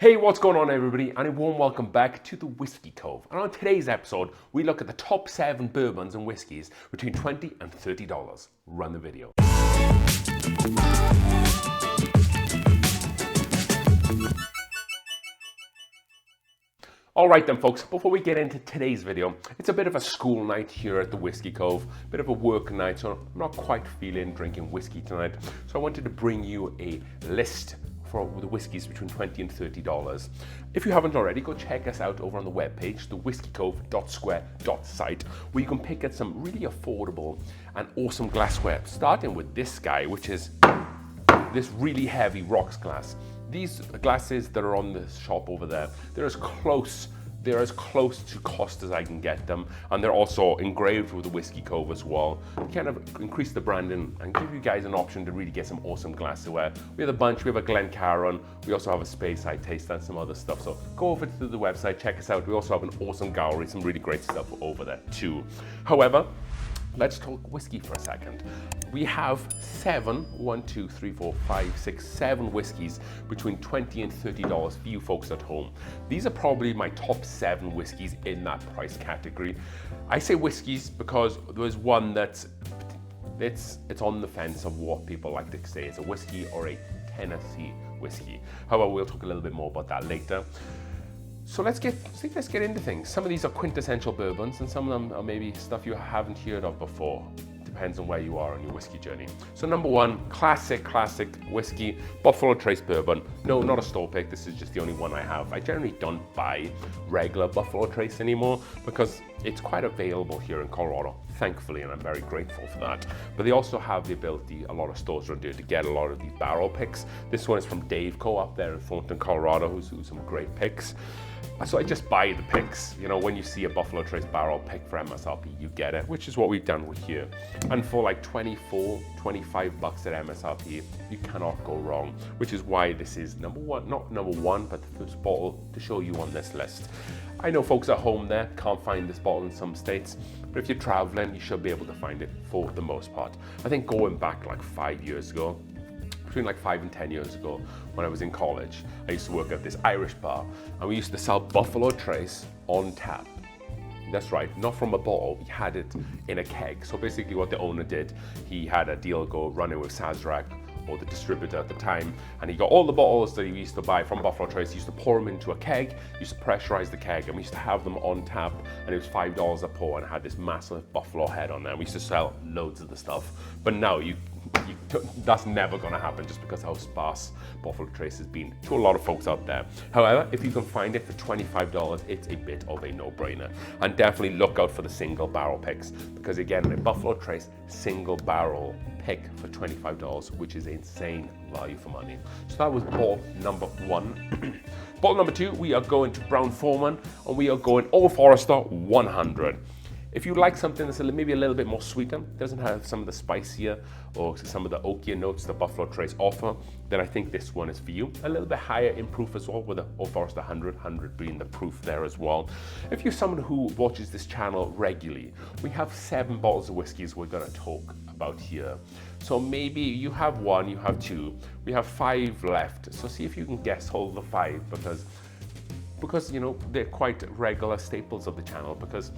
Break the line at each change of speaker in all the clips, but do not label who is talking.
Hey, what's going on everybody, and a warm welcome back to the Whiskey Cove. And on today's episode, we look at the top 7 bourbons and whiskies between $20 and $30. Run the video. Alright then folks, before we get into today's video, it's a bit of a school night here at the Whiskey Cove, a bit of a work night, so I'm not quite feeling drinking whiskey tonight. So I wanted to bring you a list for the whiskies between $20 and $30. If you haven't already, go check us out over on the webpage, thewhiskeycove.square.site, where you can pick at some really affordable and awesome glassware, starting with this guy, which is this really heavy rocks glass. These glasses that are on the shop over there, they're as close to cost as I can get them, and they're also engraved with the Whiskey Cove as well. Kind of increase the branding and give you guys an option to really get some awesome glassware. We have a bunch, we have a Glencairn, we also have a Speyside Taste and some other stuff. So go over to the website, check us out. We also have an awesome gallery, some really great stuff over there too. However, let's talk whiskey for a second. We have 7 whiskies between $20 and $30 for you folks at home. These are probably my top 7 whiskies in that price category. I say whiskies because there's one that's it's on the fence of what people like to say is a whiskey or a Tennessee whiskey. However, we'll talk a little bit more about that later. So let's get into things. Some of these are quintessential bourbons and some of them are maybe stuff you haven't heard of before. Depends on where you are on your whiskey journey. So number 1, classic whiskey, Buffalo Trace bourbon. No, not a store pick, this is just the only one I have. I generally don't buy regular Buffalo Trace anymore because it's quite available here in Colorado, thankfully, and I'm very grateful for that. But they also have the ability, a lot of stores around here, to get a lot of these barrel picks. This one is from Dave Co up there in Thornton, Colorado, who's some great picks. So I just buy the picks. You know, when you see a Buffalo Trace barrel pick for MSRP, you get it, which is what we've done with here. And for like 24, 25 bucks at MSRP, you cannot go wrong, which is why this is number 1, not number 1, but the first bottle to show you on this list. I know folks at home there can't find this bottle in some states, but if you're traveling, you should be able to find it for the most part. I think going back like 5 years ago, between like 5 and 10 years ago, when I was in college, I used to work at this Irish bar, and we used to sell Buffalo Trace on tap. That's right, not from a bottle, we had it in a keg. So basically what the owner did, he had a deal go running with Sazerac, or the distributor at the time, and he got all the bottles that he used to buy from Buffalo Trace. He used to pour them into a keg, used to pressurize the keg, and we used to have them on tap, and it was $5 a pour, and it had this massive buffalo head on there. We used to sell loads of the stuff, but now that's never going to happen just because how sparse Buffalo Trace has been to a lot of folks out there. However, if you can find it for $25, it's a bit of a no-brainer. And definitely look out for the single barrel picks, because again, a Buffalo Trace single barrel pick for $25, which is insane value for money. So that was bottle number 1. Bottle number 2, we are going to Brown Forman, and we are going Old Forester 100. If you like something that's maybe a little bit more sweeter, doesn't have some of the spicier or some of the oakier notes that Buffalo Trace offer, then I think this one is for you. A little bit higher in proof as well, with the Old Forester 100 being the proof there as well. If you're someone who watches this channel regularly, we have 7 bottles of whiskies we're going to talk about here. So maybe you have 1, you have 2, we have 5 left. So see if you can guess all the 5, because you know, they're quite regular staples of the channel. Because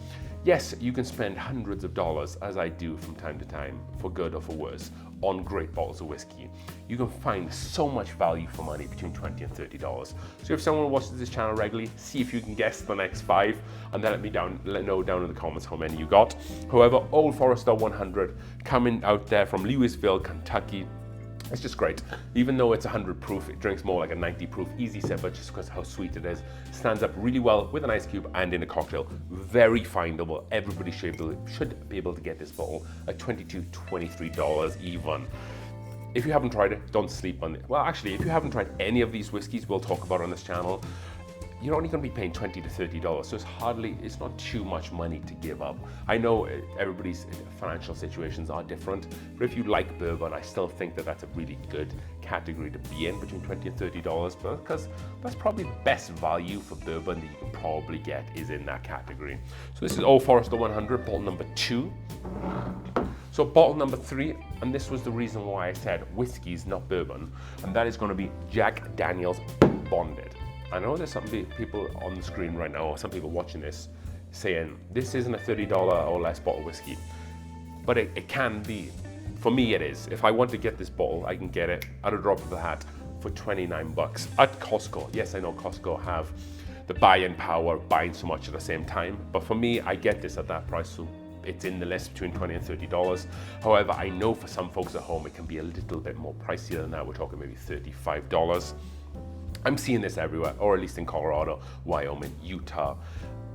yes, you can spend hundreds of dollars, as I do from time to time, for good or for worse, on great bottles of whiskey. You can find so much value for money between $20 and $30. So if someone watches this channel regularly, see if you can guess the next 5, and then let me know down in the comments how many you got. However, Old Forester 100 coming out there from Louisville, Kentucky. It's just great. Even though it's 100 proof, it drinks more like a 90 proof easy sipper just because how sweet it is. Stands up really well with an ice cube and in a cocktail. Very findable. Everybody should be able to get this bottle at $22, $23 even. If you haven't tried it, don't sleep on it. Well, actually, if you haven't tried any of these whiskeys we'll talk about on this channel, you're only going to be paying $20 to $30, so it's not too much money to give up. I know everybody's financial situations are different, but if you like bourbon, I still think that that's a really good category to be in, between $20 and $30, because that's probably the best value for bourbon that you can probably get is in that category. So this is Old Forester 100, bottle number 2. So bottle number 3, and this was the reason why I said whiskies, not bourbon, and that is going to be Jack Daniel's Bonded. I know there's some people on the screen right now, or some people watching this, saying this isn't a $30 or less bottle of whiskey, but it can be. For me, it is. If I want to get this bottle, I can get it at a drop of the hat for 29 bucks at Costco. Yes, I know Costco have the buying power, buying so much at the same time, but for me, I get this at that price, so it's in the list between $20 and $30. However, I know for some folks at home, it can be a little bit more pricier than that. We're talking maybe $35. I'm seeing this everywhere, or at least in Colorado, Wyoming, Utah,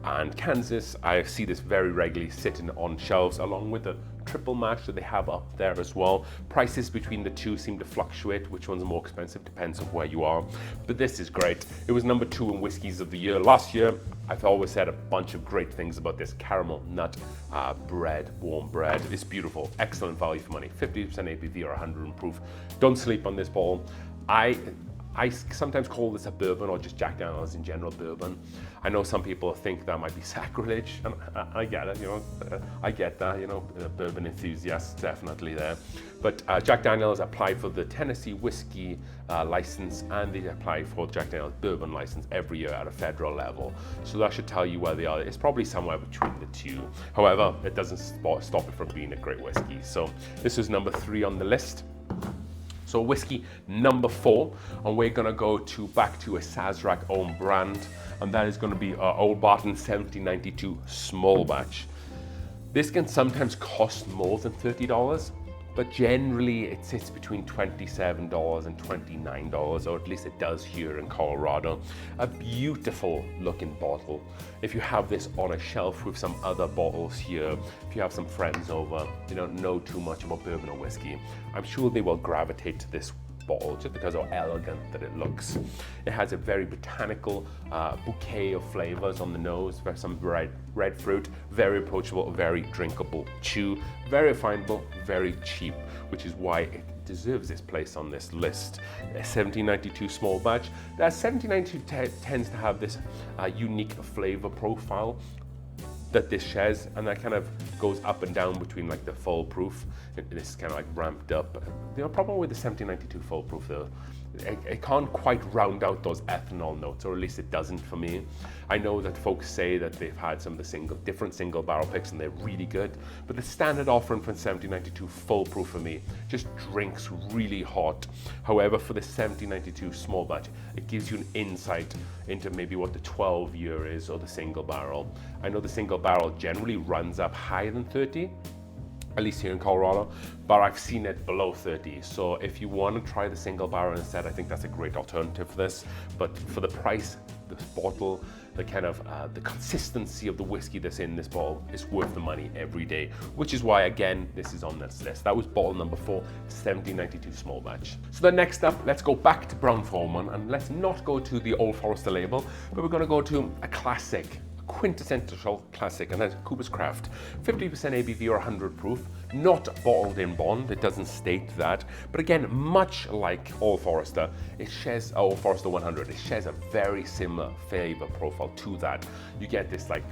and Kansas. I see this very regularly sitting on shelves along with the triple mash that they have up there as well. Prices between the two seem to fluctuate. Which one's more expensive depends on where you are. But this is great. It was number 2 in Whiskeys of the Year last year. I've always said a bunch of great things about this caramel nut bread, warm bread. It's beautiful, excellent value for money. 50% ABV or 100 proof. Don't sleep on this bottle. I sometimes call this a bourbon, or just Jack Daniel's in general bourbon. I know some people think that might be sacrilege, and I get it, I get that, bourbon enthusiasts definitely there. But Jack Daniel's applied for the Tennessee whiskey license, and they apply for Jack Daniel's bourbon license every year at a federal level. So that should tell you where they are. It's probably somewhere between the two. However, it doesn't stop it from being a great whiskey. So this is number 3 on the list. So whiskey number 4, and we're gonna go back to a Sazerac own brand, and that is gonna be our Old Barton 1792 small batch. This can sometimes cost more than $30, but generally it sits between $27 and $29, or at least it does here in Colorado. A beautiful looking bottle. If you have this on a shelf with some other bottles here, if you have some friends over, you don't know too much about bourbon or whiskey, I'm sure they will gravitate to this bottle just because of how elegant that it looks. It has a very botanical bouquet of flavors on the nose. There's some red fruit, very approachable, very drinkable chew, very refinable, very cheap, which is why it deserves its place on this list. A 1792 small batch. That 1792 tends to have this unique flavor profile that this shares, and that kind of goes up and down between like the full proof. It's kind of like ramped up. The problem with the 1792 full proof though, it can't quite round out those ethanol notes, or at least it doesn't for me. I know that folks say that they've had some of the different single barrel picks and they're really good, but the standard offering for 1792 full proof for me just drinks really hot. However, for the 1792 small batch, it gives you an insight into maybe what the 12 year is, or the single barrel. I know the single barrel generally runs up higher than 30, at least here in Colorado, but I've seen it below 30. So if you want to try the single barrel instead, I think that's a great alternative for this. But for the price, this bottle, the kind of the consistency of the whiskey that's in this bottle is worth the money every day, which is why, again, this is on this list. That was bottle number 4, 1792 small batch. So then next up, let's go back to Brown Forman, and let's not go to the Old Forester label, but we're going to go to a classic, quintessential classic, and that's Cooper's Craft. 50% ABV or 100 proof, not bottled in bond, it doesn't state that, but again, much like Old Forester, it shares, Old Forester 100, it shares a very similar flavor profile to that. You get this like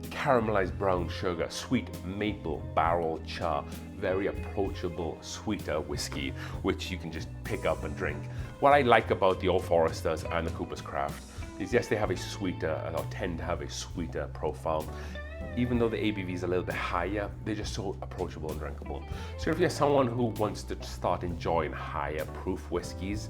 caramelized brown sugar, sweet maple barrel char, very approachable, sweeter whiskey, which you can just pick up and drink. What I like about the Old Foresters and the Cooper's Craft is, yes, they have a sweeter, or tend to have a sweeter profile. Even though the ABV is a little bit higher, they're just so approachable and drinkable. So if you're someone who wants to start enjoying higher proof whiskeys,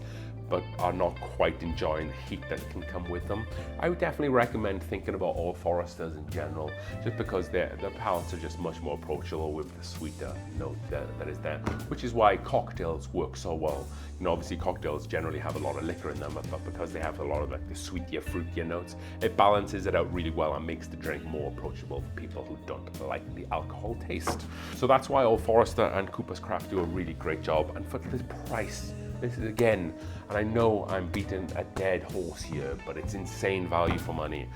but are not quite enjoying the heat that can come with them, I would definitely recommend thinking about Old Foresters in general, just because their palates are just much more approachable with the sweeter note that is there, which is why cocktails work so well. Obviously cocktails generally have a lot of liquor in them, but because they have a lot of like the sweetier, fruitier notes, it balances it out really well and makes the drink more approachable for people who don't like the alcohol taste. So that's why Old Forester and Cooper's Craft do a really great job. And for this price, this is, again, and I know I'm beating a dead horse here, but it's insane value for money.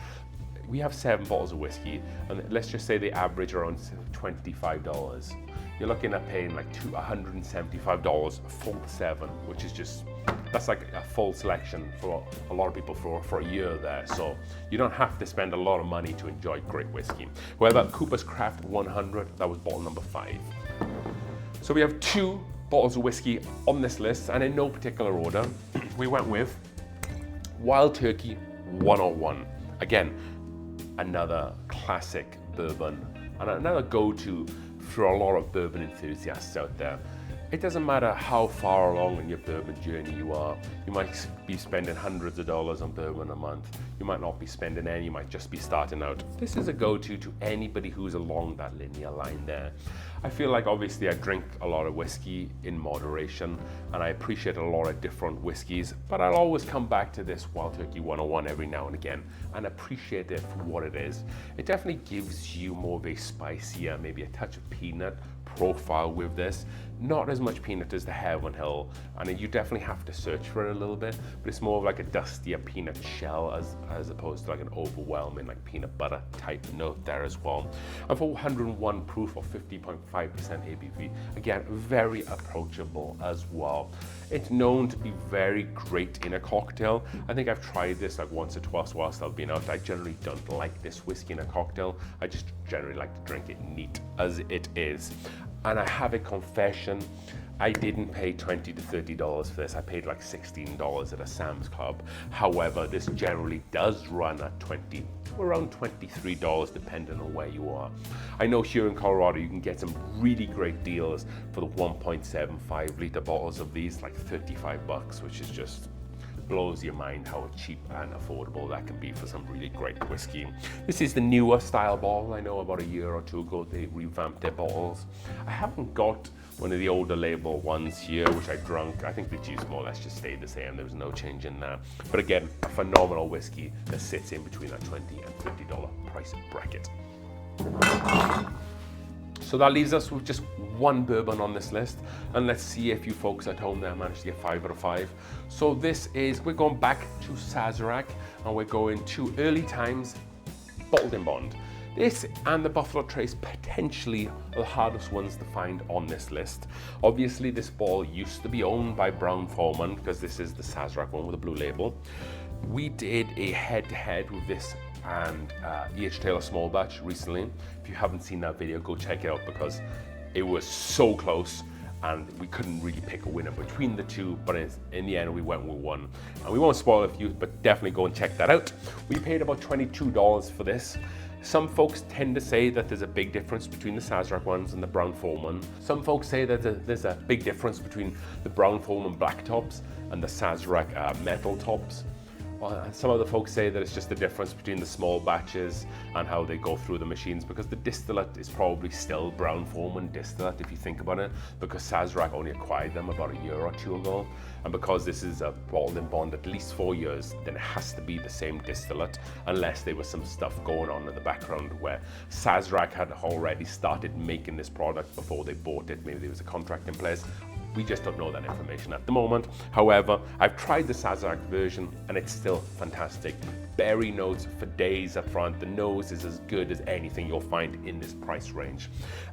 We have 7 bottles of whiskey, and let's just say they average around $25. You're looking at paying like $175 for 7, which is just, that's like a full selection for a lot of people for a year there. So you don't have to spend a lot of money to enjoy great whiskey. However, Cooper's Craft 100, that was bottle number 5. So we have 2 bottles of whiskey on this list, and in no particular order. We went with Wild Turkey 101. Again, another classic bourbon and another go-to for a lot of bourbon enthusiasts out there. It doesn't matter how far along in your bourbon journey you are. You might be spending hundreds of dollars on bourbon a month. You might not be spending any, you might just be starting out. This is a go-to to anybody who's along that linear line there. I feel like obviously I drink a lot of whiskey in moderation and I appreciate a lot of different whiskeys, but I'll always come back to this Wild Turkey 101 every now and again and appreciate it for what it is. It definitely gives you more of a spicier, maybe a touch of peanut profile with this. Not as much peanut as the Heaven Hill, and you definitely have to search for it a little bit, but it's more of like a dustier peanut shell as opposed to like an overwhelming like peanut butter type note there as well. And for 101 proof of 50.5% ABV, again, very approachable as well. It's known to be very great in a cocktail. I think I've tried this like once or twice whilst I've been out. I generally don't like this whiskey in a cocktail. I just generally like to drink it neat as it is. And I have a confession, I didn't pay $20 to $30 for this. I paid like $16 at a Sam's Club. However, this generally does run at around $23 depending on where you are. I know here in Colorado you can get some really great deals for the 1.75 liter bottles of these, like $35, which is just blows your mind how cheap and affordable that can be for some really great whiskey. This is the newer style bottle. I know about a year or two ago they revamped their bottles. I haven't got one of the older label ones here, which I drunk. I think the juice more or less just stayed the same. There was no change in that. But again, a phenomenal whiskey that sits in between that $20 and $30 price bracket. So that leaves us with just one bourbon on this list, and let's see if you folks at home there managed to get 5 out of 5. So this is, we're going back to Sazerac, and we're going to early times bottled in bond. This and the Buffalo Trace potentially the hardest ones to find on this list. Obviously this bottle used to be owned by Brown-Forman because this is the Sazerac one with a blue label. We did a head-to-head with this and E.H. Taylor Small Batch recently. If you haven't seen that video, go check it out because it was so close and we couldn't really pick a winner between the two, but in the end we went with one. And we won't spoil it for you, but definitely go and check that out. We paid about $22 for this. Some folks tend to say that there's a big difference between the Sazerac ones and the Brown-Forman. Some folks say that there's a big difference between the Brown-Forman black tops and the Sazerac metal tops. Some other folks say that it's just the difference between the small batches and how they go through the machines, because the distillate is probably still Brown-Forman distillate if you think about it, because Sazerac only acquired them about a year or two ago, and because this is a bottled in bond at least 4 years, then it has to be the same distillate unless there was some stuff going on in the background where Sazerac had already started making this product before they bought it. Maybe there was a contract in place. We just don't know that information at the moment. However, I've tried the Sazerac version and it's still fantastic. Berry notes for days up front. The nose is as good as anything you'll find in this price range.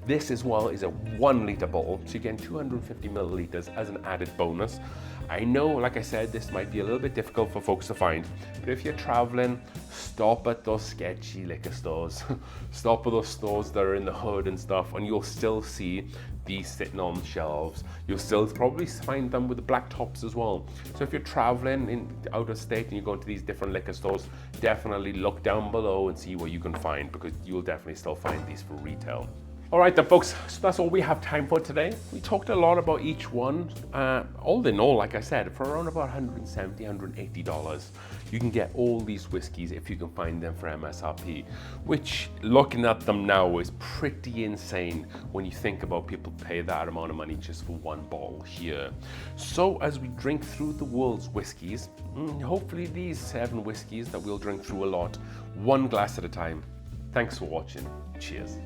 This as well is a 1 liter bottle, so you're getting 250 milliliters as an added bonus. I know, like I said, this might be a little bit difficult for folks to find, but if you're traveling, stop at those sketchy liquor stores. Stop at those stores that are in the hood and stuff, and you'll still see these sitting on shelves. You'll still probably find them with the black tops as well. So if you're traveling in out of state and you're going to these different liquor stores, definitely look down below and see what you can find, because you'll definitely still find these for retail. All right then folks, so that's all we have time for today. We talked a lot about each one. All in all, like I said, for around about $170, $180, you can get all these whiskeys if you can find them for MSRP, which looking at them now is pretty insane when you think about people pay that amount of money just for one bottle here. So as we drink through the world's whiskeys, hopefully these 7 whiskeys that we'll drink through a lot, one glass at a time. Thanks for watching. Cheers.